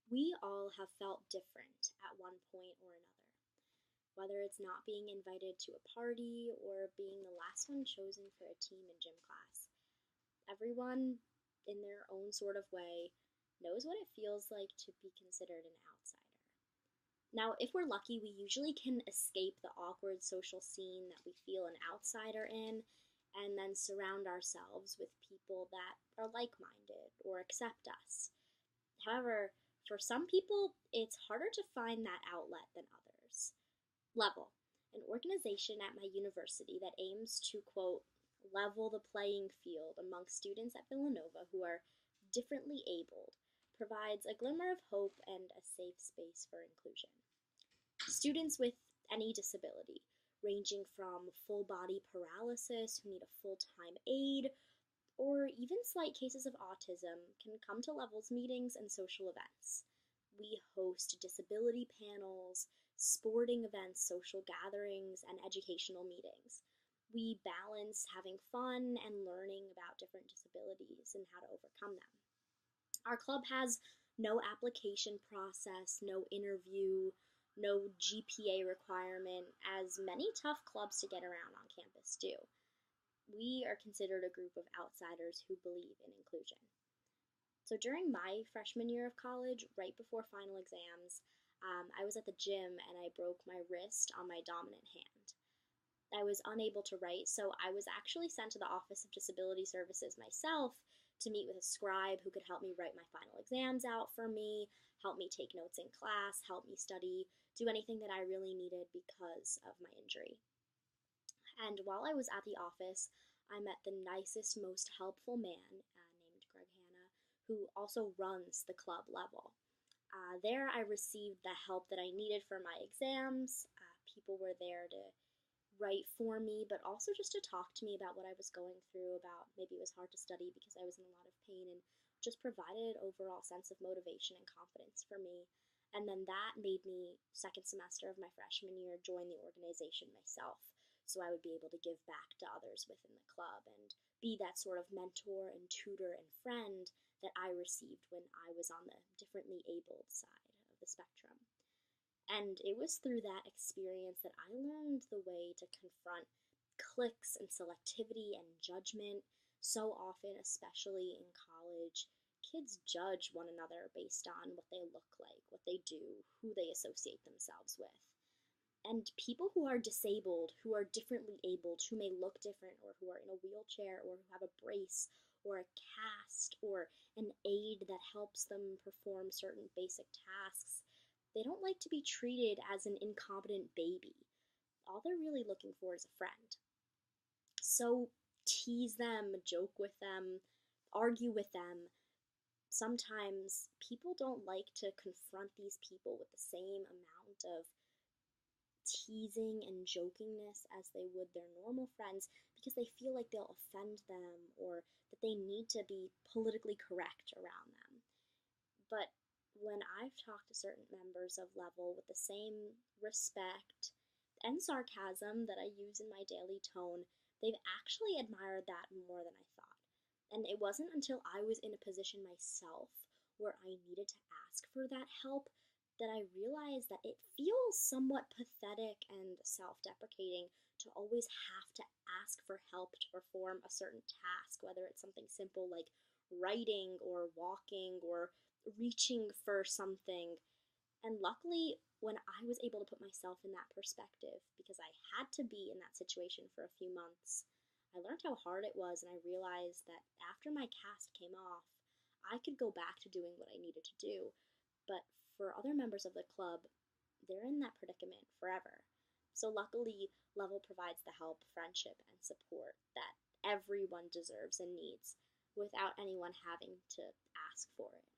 We all have felt different at one point or another, whether it's not being invited to a party or being the last one chosen for a team in gym class. Everyone, in their own sort of way, knows what it feels like to be considered an outsider. Now, if we're lucky, we usually can escape the awkward social scene that we feel an outsider in and then surround ourselves with people that are like minded or accept us. However, for some people, it's harder to find that outlet than others. Level, an organization at my university that aims to, quote, level the playing field among students at Villanova who are differently abled, provides a glimmer of hope and a safe space for inclusion. Students with any disability, ranging from full body paralysis who need a full time aid, or even slight cases of autism, can come to Levels meetings and social events. We host disability panels, sporting events, social gatherings, and educational meetings. We balance having fun and learning about different disabilities and how to overcome them. Our club has no application process, no interview, no GPA requirement, as many tough clubs to get around on campus do. We are considered a group of outsiders who believe in inclusion. So during my freshman year of college, right before final exams, I was at the gym and I broke my wrist on my dominant hand. I was unable to write, so I was actually sent to the Office of Disability Services myself to meet with a scribe who could help me write my final exams out for me, help me take notes in class, help me study, do anything that I really needed because of my injury. And while I was at the office, I met the nicest, most helpful man named Greg Hanna, who also runs the club level. There, I received the help that I needed for my exams. People were there to write for me, but also just to talk to me about what I was going through, about maybe it was hard to study because I was in a lot of pain, and just provided an overall sense of motivation and confidence for me. And then that made me, second semester of my freshman year, join the organization myself. So I would be able to give back to others within the club and be that sort of mentor and tutor and friend that I received when I was on the differently abled side of the spectrum. And it was through that experience that I learned the way to confront cliques and selectivity and judgment. So often, especially in college, kids judge one another based on what they look like, what they do, who they associate themselves with. And people who are disabled, who are differently abled, who may look different, or who are in a wheelchair, or who have a brace, or a cast, or an aid that helps them perform certain basic tasks, they don't like to be treated as an incompetent baby. All they're really looking for is a friend. So tease them, joke with them, argue with them. Sometimes people don't like to confront these people with the same amount of teasing and jokingness as they would their normal friends because they feel like they'll offend them or that they need to be politically correct around them. But when I've talked to certain members of Level with the same respect and sarcasm that I use in my daily tone, they've actually admired that more than I thought. And it wasn't until I was in a position myself where I needed to ask for that help that I realized that it feels somewhat pathetic and self deprecating to always have to ask for help to perform a certain task, whether it's something simple like writing or walking or reaching for something. And luckily, when I was able to put myself in that perspective, because I had to be in that situation for a few months, I learned how hard it was, and I realized that after my cast came off, I could go back to doing what I needed to do. But for other members of the club, they're in that predicament forever. So luckily, Level provides the help, friendship, and support that everyone deserves and needs without anyone having to ask for it.